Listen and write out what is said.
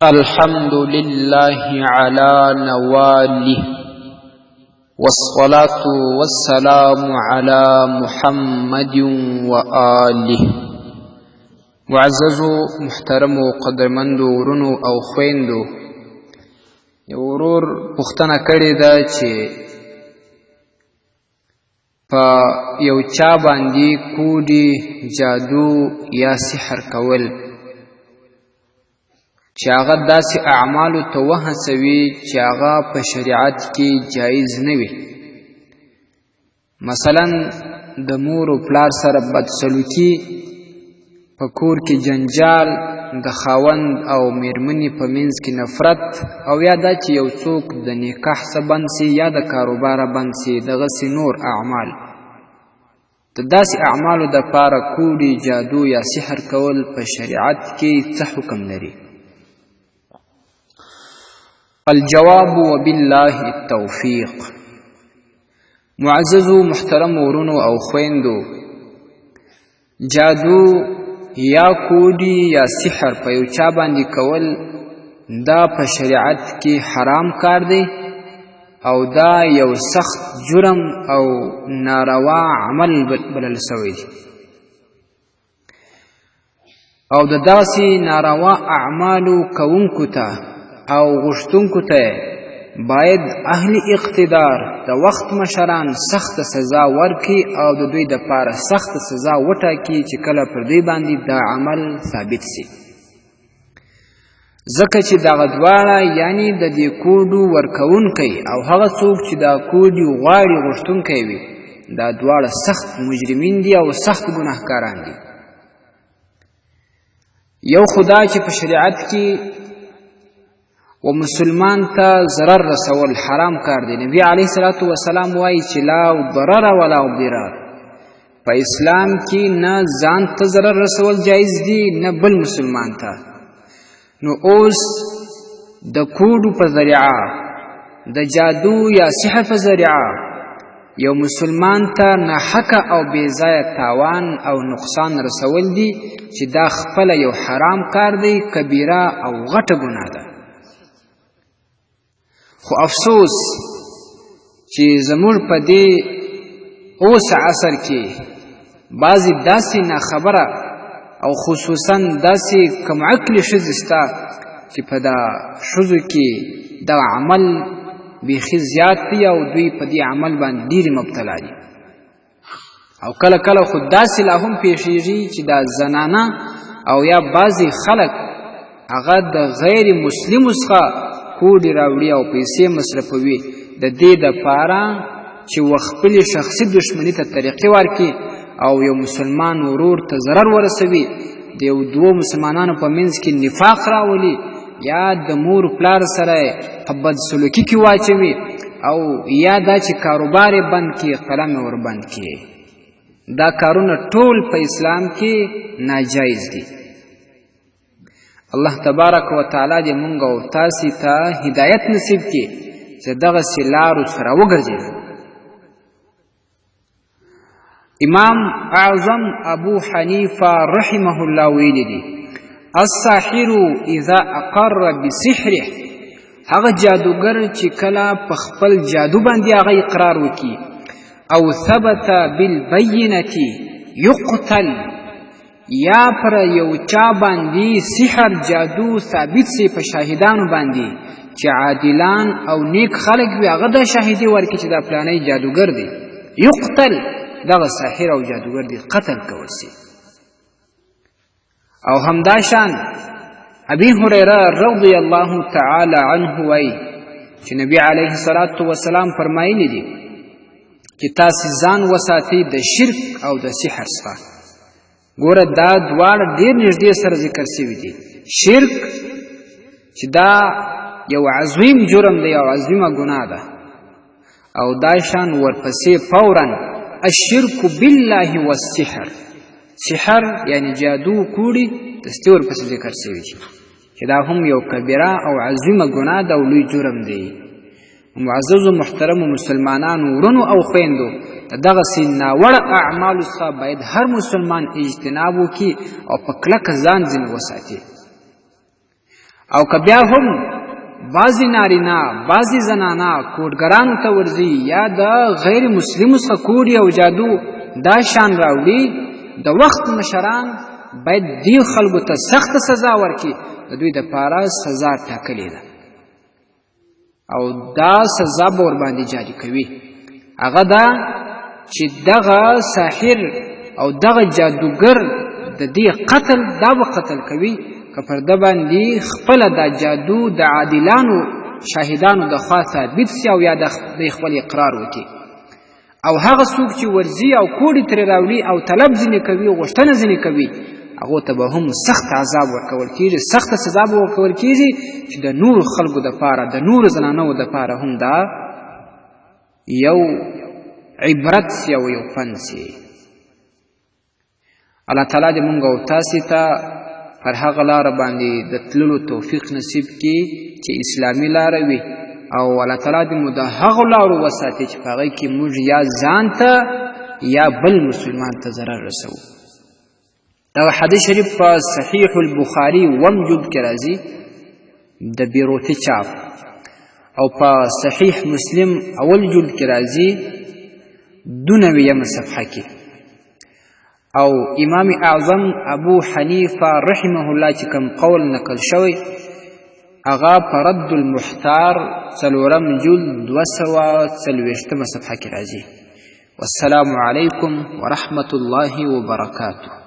الحمد لله على نواله والصلاة والسلام على محمد وآله. معززو محترمو قدرمندو ورونو او خويندو، یو ورور پوښتنه کړې ده چې په یو چا باندې کوډي، جادو یا سحر کول چې هغه داسې اعمالو ته وهڅوي چې هغه په شریعت کې جایز نه وي. مثلا د مور او پلار سره بدسلوکي، په کور کې جنجال، د خاوند او میرمنې په منځ کې نفرت، او یا دا چې یو څوک د نکاح څخه بند سي یا د کاروباره بند سي، دغسې نور اعمال. د داسې اعمالو دپاره کوډي، جادو یا سحر کول په شریعت کې څه حکم لري؟ الجواب وبالله التوفیق. معززو محترم ورونو او خويندو، جادو یا کوډي یا سحر په یو چا باندې کول دا په شریعت کې حرام کار دی، او دا یو سخت جرم او ناروا عمل بلل سوی دی، او د داسې ناروا اعمالو کوونکو ته او غشتونکو ته باید اهل اقتدار د وخت مشران سخت سزا ورکړي او د دوی دپاره سخت سزا وټاکي چې کله پر دوی باندې دا عمل ثابت سي. ځکه چې دغه دواړه یعنی د دې کوډو ورکوونکی او هغه څوک چې دا کوډي غواړي غوښتونکی وي، دا دواړه سخت مجرمین دي او سخت ګناهکاران دي. یو خدا چې په شریعت کې و مسلمان ته ضرر رسول حرام کار دی. نبی علیه الصلاة والسلام وایي چې لا ضرر ولا ضرار. په اسلام کې نه ځان ته ضرر رسول جایز دی نه بل مسلمان ته. نو اوس د کوډو په ذریعه، د جادو یا سحر په ذریعه یو مسلمان ته ناحقه او بېځایه تاوان او نقصان رسول دي چې دا خپله یو حرام کار دی، کبیره او غټه ګناه ده. خو افسوس چې زموږ په دې اوس عصر کې بعضې داسې ناخبره او خصوصا داسې کم عقلې ښځې شته چې په دا ښځو کې دا عمل بیخي زیات دی او دوی په دې عمل باندې ډېرې مبتلا دي. او کله کله خو داسې لا هم پیښیږي چې دا زنانه او یا بعضې خلک هغه د غیر مسلمو څخه کوډي راوړي او پیسې مصرفوي د دې دپاره چې خپلې شخصي دشمني ته طریقې ورکړي او یو مسلمان ورور ته ضرر ورسوي، د یو دوو مسلمانانو په منځ کې نفاق راولي، یا د مور پلار سره په بدسلوکي کې واچوي، او یا دا چې کاروبار یې بند کړي، قلم یې وربند کړي. دا کارونه ټول په اسلام کې ناجایز دي. الله تبارک و تعالی دې مونږ او تاسې ته هدایت نصیب کړي چې دغسې لارو سره وګرځېږو. امام اعظم ابو حنیفه رحمه الله ویلي دي: الساحر اذا اقر بسحره. هغه جادوګر چې کله په خپل جادو باندې هغه اقرار وکړي، او ثبت بالبینة یقتل، یا پر یو چا باندې سحر جادو ثابت سي په شاهدانو باندې چې عادلان او نیک خلق وي، هغه دا شاهدي ورکړي چې دا فلانی جادوګر دی، یقتل، دغه ساحر او جادوګر دی قتل کول سي. او همداشان ابي هريره رضی الله تعالی عنه وایي چې نبی علیه الصلاة والسلام فرمایلی دي چې تاسې ځان وساتئ د شرک او د سحر څخه. ګوره دا دواړه ډېر نږدې سره ذکر شوي دي. شرک چې دا یو عظیم جرم دی، یو عظیمه ګناه ده، او دا شان ورپسې فورا الشرک بالله والسحر. سحر یعنی جادو، کوډي، دستې ورپسې ذکر شوي دي چې دا هم یو کبیره او عظیمه ګناه ده او لوی جرم دی. معززو محترمو مسلمانانو ورونو او خویندو، دغسې ناوړه اعمالو څخه باید هر مسلمان اجتناب وکړي او په کلکه ځان ځینې وساتي. او که بیا هم بعضی نارینا بعضی زنانا کوډګرانو ته ورځي یا د غیر مسلمو څخه کوډ او جادو دا شان راوړي د وخت مشران باید دې خلکو ته سخته سزا ورکړي د دوی دپاره سزا ټاکلې ده او دا سزا به ورباندې جاري کوي هغه دا چې دغه ساحر او دغه جادوګر د دې قتل دا به قتل کوي که پر ده باندې خپله دا جادو د عادلانو شاهدانو د خوا ثابت سي او یا د خپل اقرار وکړي او هغه څوک چې ورځي او کوډې ترې راوړي او طلب ځینې کوي غوښتنه ځینې کوي هغو ته به هم سخت عذاب ورکول کېږي سخته سزا به ورکول کېږي چې د نورو خلکو دپاره د نورو زنانو دپاره هم دا یو عبرت سي او یو فن سي الله تعالی دې مونږ او تاسې ته پر هغه لاره باندې د تللو توفیق نصیب کړي چې اسلامي لاره وي او الله تعالی دې مو د هغو لارو وساتي چې په هغې کې موږ یا ځان ته یا بل مسلمان ته ضرر رسوو دغه حدیث شریف په صحیح البخاري وم جلد کې راځي د بیروتي چاپ او په صحیح مسلم اول جلد کې راځي 92 صفحه کې او امام اعظم ابو حنیفه رحمه الله چې کوم قول نقل شوی هغه په رد المحتار 4 جلد 240 صفحه کې راځي والسلام علیکم ورحمة الله وبرکاته